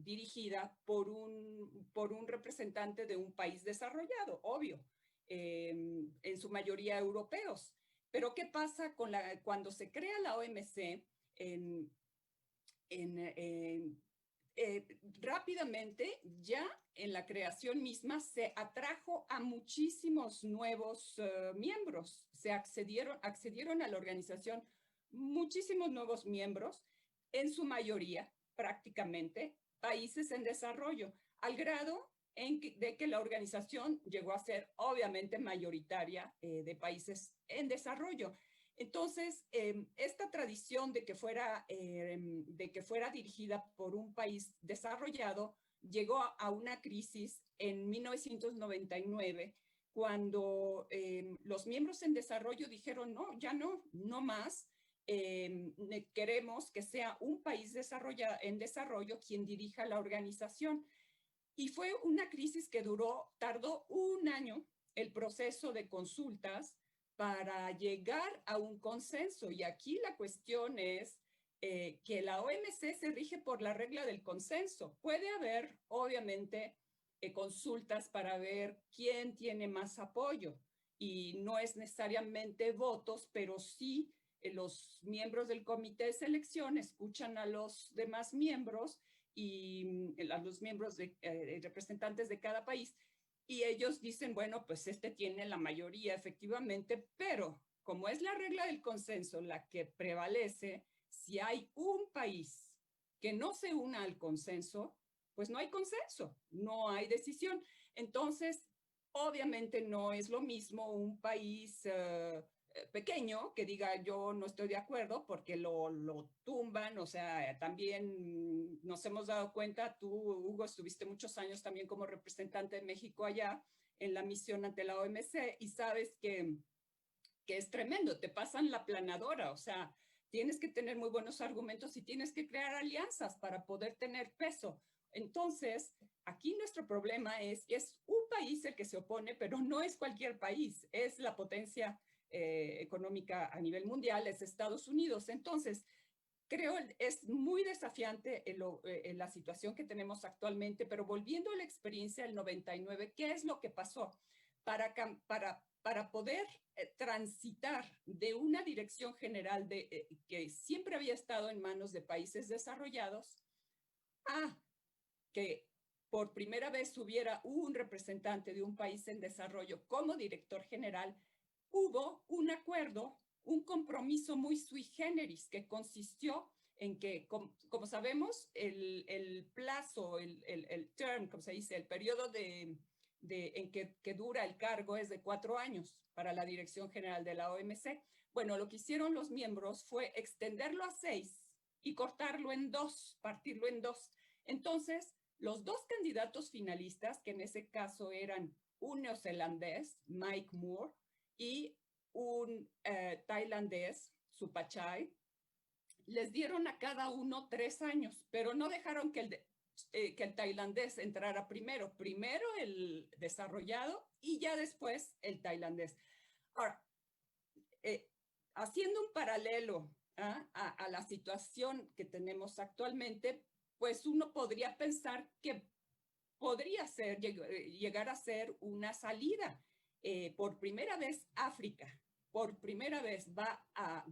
dirigida por un representante de un país desarrollado, obvio, en su mayoría europeos. Pero ¿qué pasa cuando se crea la OMC? Rápidamente, ya en la creación misma, se atrajo a muchísimos nuevos miembros. Se accedieron a la organización muchísimos nuevos miembros, en su mayoría, prácticamente, países en desarrollo, al grado de que la organización llegó a ser obviamente mayoritaria de países en desarrollo. Entonces, esta tradición de que fuera dirigida por un país desarrollado llegó a una crisis en 1999, cuando los miembros en desarrollo dijeron, no, ya no más. Queremos que sea un país en desarrollo quien dirija la organización. Y fue una crisis que tardó un año el proceso de consultas para llegar a un consenso. Y aquí la cuestión es que la OMC se rige por la regla del consenso. Puede haber, obviamente, consultas para ver quién tiene más apoyo. Y no es necesariamente votos, pero sí los miembros del comité de selección escuchan a los demás miembros y a los miembros representantes de cada país, y ellos dicen, bueno, pues este tiene la mayoría efectivamente, pero como es la regla del consenso la que prevalece, si hay un país que no se una al consenso, pues no hay consenso, no hay decisión. Entonces, obviamente no es lo mismo un país pequeño que diga yo no estoy de acuerdo porque lo tumban. O sea, también nos hemos dado cuenta, tú, Hugo, estuviste muchos años también como representante de México allá en la misión ante la OMC y sabes que es tremendo, te pasan la planadora. O sea, tienes que tener muy buenos argumentos y tienes que crear alianzas para poder tener peso. Entonces, aquí nuestro problema es un país el que se opone, pero no es cualquier país, es la potencia económica a nivel mundial, es Estados Unidos. Entonces, creo es muy desafiante en la situación que tenemos actualmente, pero volviendo a la experiencia del 99, ¿qué es lo que pasó? Para poder transitar de una dirección general que siempre había estado en manos de países desarrollados a que por primera vez hubiera un representante de un país en desarrollo como director general, hubo un acuerdo, un compromiso muy sui generis que consistió en que, como sabemos, el plazo, el term, como se dice, el periodo en que dura el cargo es de 4 años para la dirección general de la OMC. Bueno, lo que hicieron los miembros fue extenderlo a 6 y cortarlo en 2, partirlo en 2. Entonces, los 2 candidatos finalistas, que en ese caso eran un neozelandés, Mike Moore, y un tailandés, Supachai, les dieron a cada uno 3 años, pero no dejaron que que el tailandés entrara primero. Primero el desarrollado y ya después el tailandés. Ahora, haciendo un paralelo a la situación que tenemos actualmente, pues uno podría pensar que podría llegar a ser una salida. Por primera vez África, por primera vez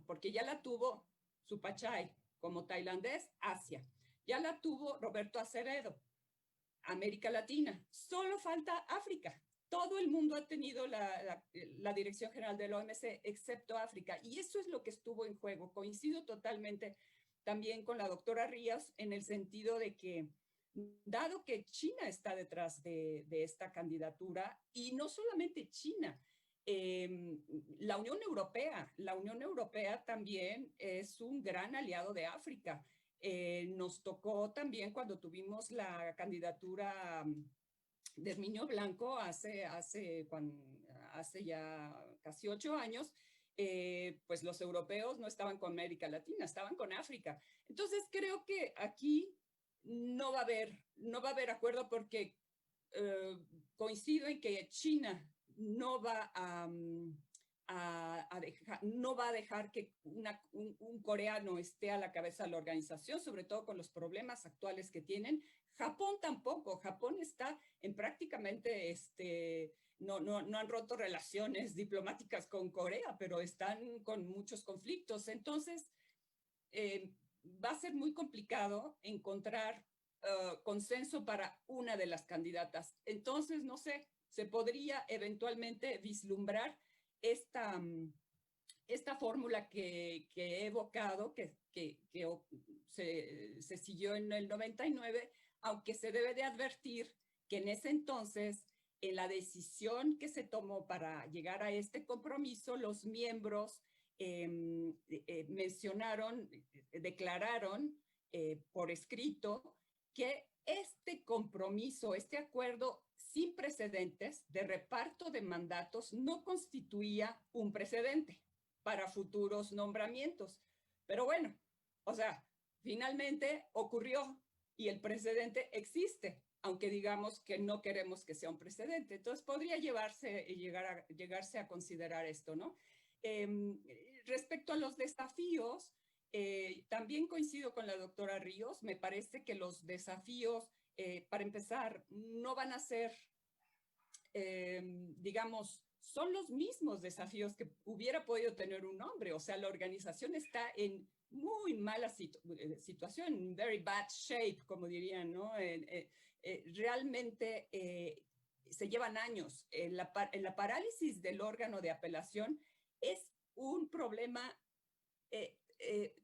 porque ya la tuvo Supachai como tailandés, Asia. Ya la tuvo Roberto Acevedo, América Latina. Solo falta África. Todo el mundo ha tenido la Dirección General de la OMC, excepto África. Y eso es lo que estuvo en juego. Coincido totalmente también con la doctora Ríos en el sentido de que, dado que China está detrás de esta candidatura, y no solamente China, la Unión Europea también es un gran aliado de África. Nos tocó también cuando tuvimos la candidatura de Herminio Blanco hace ya casi 8 años, pues los europeos no estaban con América Latina, estaban con África. Entonces creo que aquí no va a haber acuerdo porque coincido en que China no va no va a dejar que un coreano esté a la cabeza de la organización, sobre todo con los problemas actuales que tienen. Japón tampoco. Japón está en prácticamente, no han roto relaciones diplomáticas con Corea, pero están con muchos conflictos. Entonces, va a ser muy complicado encontrar consenso para una de las candidatas. Entonces, no sé, se podría eventualmente vislumbrar esta fórmula que he evocado, que se siguió en el 99, aunque se debe de advertir que en ese entonces, en la decisión que se tomó para llegar a este compromiso, los miembros declararon por escrito que este compromiso, este acuerdo sin precedentes de reparto de mandatos no constituía un precedente para futuros nombramientos. Pero bueno, o sea, finalmente ocurrió y el precedente existe, aunque digamos que no queremos que sea un precedente. Entonces podría llegarse a considerar esto, ¿no? Respecto a los desafíos, también coincido con la doctora Ríos. Me parece que los desafíos, para empezar, no van a ser, digamos, son los mismos desafíos que hubiera podido tener un hombre. O sea, la organización está en muy mala situación, very bad shape, como dirían, ¿no? Realmente se llevan años. La parálisis del órgano de apelación es un problema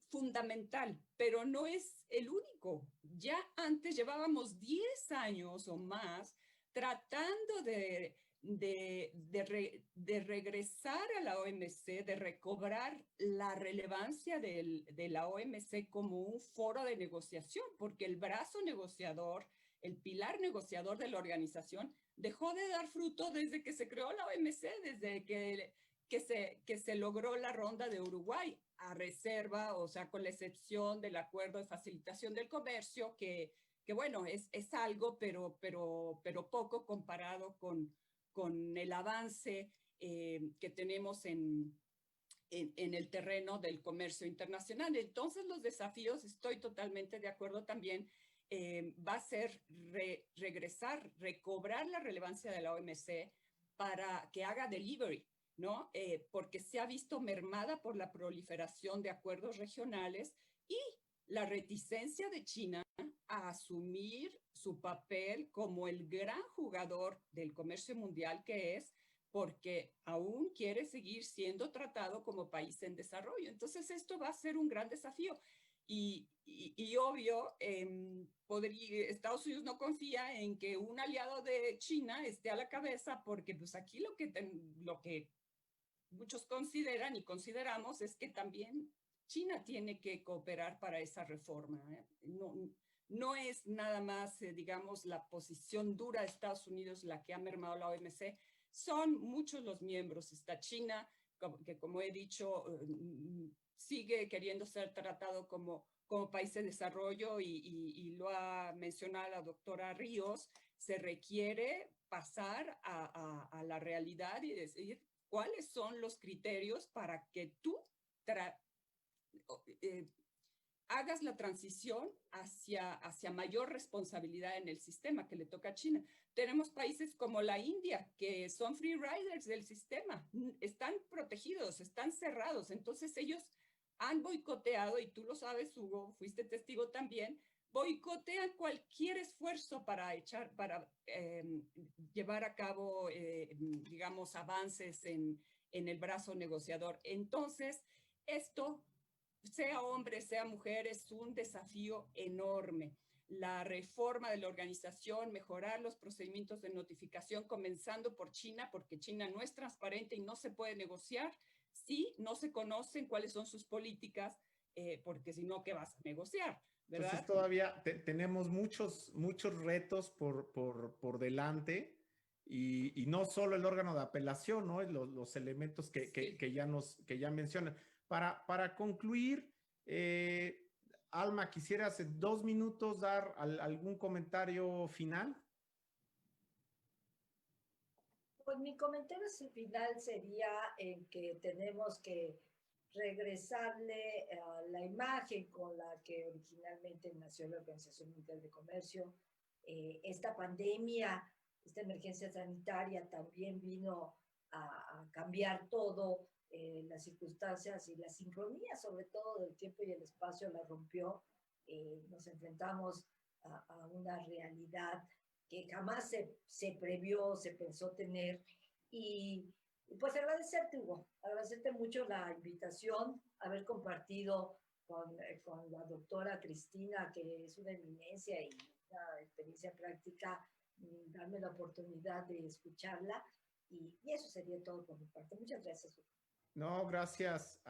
fundamental, pero no es el único. Ya antes llevábamos 10 años o más tratando de regresar a la OMC, de recobrar la relevancia de la OMC como un foro de negociación, porque el brazo negociador, el pilar negociador de la organización, dejó de dar fruto desde que se creó la OMC, desde que se logró la ronda de Uruguay, a reserva, o sea, con la excepción del acuerdo de facilitación del comercio, que bueno, es algo, pero poco comparado con el avance que tenemos en el terreno del comercio internacional. Entonces, los desafíos, estoy totalmente de acuerdo también, va a ser recobrar la relevancia de la OMC para que haga delivery, ¿no? Porque se ha visto mermada por la proliferación de acuerdos regionales y la reticencia de China a asumir su papel como el gran jugador del comercio mundial que es, porque aún quiere seguir siendo tratado como país en desarrollo. Entonces, esto va a ser un gran desafío. Y obvio, Estados Unidos no confía en que un aliado de China esté a la cabeza, porque pues aquí lo que muchos consideran y consideramos es que también China tiene que cooperar para esa reforma. No es nada más, digamos, la posición dura de Estados Unidos la que ha mermado la OMC. Son muchos los miembros. Está China, que como he dicho, sigue queriendo ser tratado como como país en desarrollo, y lo ha mencionado la doctora Ríos, se requiere pasar a la realidad y decir cuáles son los criterios para que tú hagas la transición hacia mayor responsabilidad en el sistema que le toca a China. Tenemos países como la India, que son free riders del sistema, están protegidos, están cerrados, entonces ellos han boicoteado, y tú lo sabes, Hugo, fuiste testigo también, boicotean cualquier esfuerzo para llevar a cabo, digamos, avances en el brazo negociador. Entonces, esto, sea hombre, sea mujer, es un desafío enorme. La reforma de la organización, mejorar los procedimientos de notificación, comenzando por China, porque China no es transparente y no se puede negociar si no se conocen cuáles son sus políticas, porque si no, ¿qué vas a negociar? ¿Verdad? Entonces todavía tenemos muchos retos por delante, y no solo el órgano de apelación, ¿no? Los elementos que ya mencionan. Para concluir, Alma, ¿quisieras en 2 minutos dar algún comentario final? Pues mi comentario final sería en que tenemos que regresarle a la imagen con la que originalmente nació la Organización Mundial de Comercio. Esta pandemia, esta emergencia sanitaria también vino a cambiar todo. Las circunstancias y la sincronía, sobre todo del tiempo y el espacio, la rompió. Nos enfrentamos a una realidad que jamás se previó, se pensó tener. Y pues agradecerte, Hugo, agradecerte mucho la invitación, haber compartido con la doctora Cristina, que es una eminencia y una experiencia práctica, darme la oportunidad de escucharla. Y eso sería todo por mi parte. Muchas gracias, Hugo. No, gracias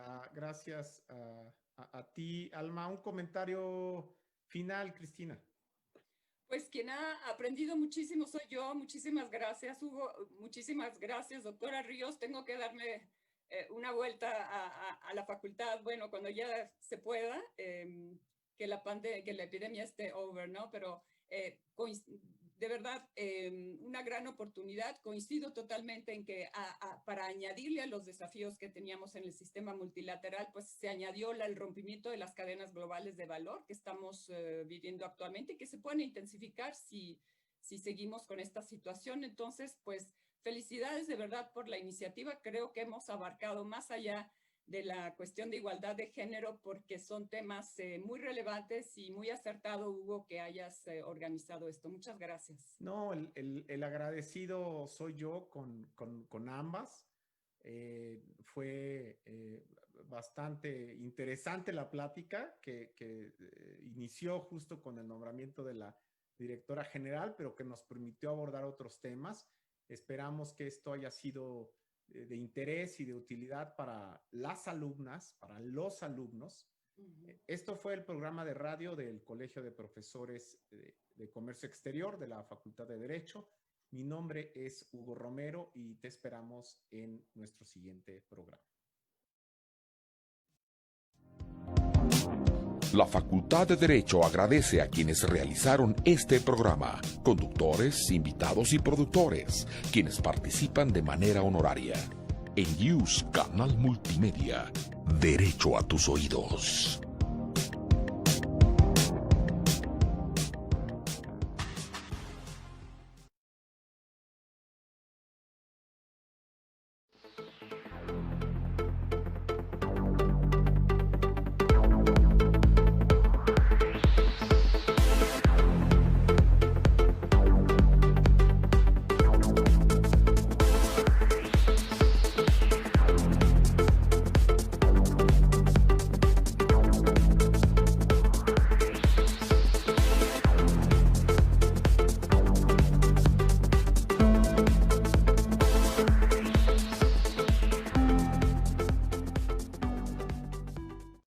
a ti, Alma. Un comentario final, Cristina. Pues quien ha aprendido muchísimo soy yo. Muchísimas gracias, Hugo. Muchísimas gracias, doctora Ríos. Tengo que darme una vuelta a la facultad, bueno, cuando ya se pueda, que la epidemia esté over, ¿no? Pero de verdad, una gran oportunidad. Coincido totalmente en que para añadirle a los desafíos que teníamos en el sistema multilateral, pues se añadió el rompimiento de las cadenas globales de valor que estamos viviendo actualmente y que se pueden intensificar si seguimos con esta situación. Entonces, pues felicidades de verdad por la iniciativa. Creo que hemos abarcado más allá de la cuestión de igualdad de género, porque son temas muy relevantes, y muy acertado, Hugo, que hayas organizado esto. Muchas gracias. No, el agradecido soy yo con ambas. Fue bastante interesante la plática que inició justo con el nombramiento de la directora general, pero que nos permitió abordar otros temas. Esperamos que esto haya sido de interés y de utilidad para las alumnas, para los alumnos. Esto fue el programa de radio del Colegio de Profesores de Comercio Exterior de la Facultad de Derecho. Mi nombre es Hugo Romero y te esperamos en nuestro siguiente programa. La Facultad de Derecho agradece a quienes realizaron este programa, conductores, invitados y productores, quienes participan de manera honoraria. En News Canal Multimedia, derecho a tus oídos.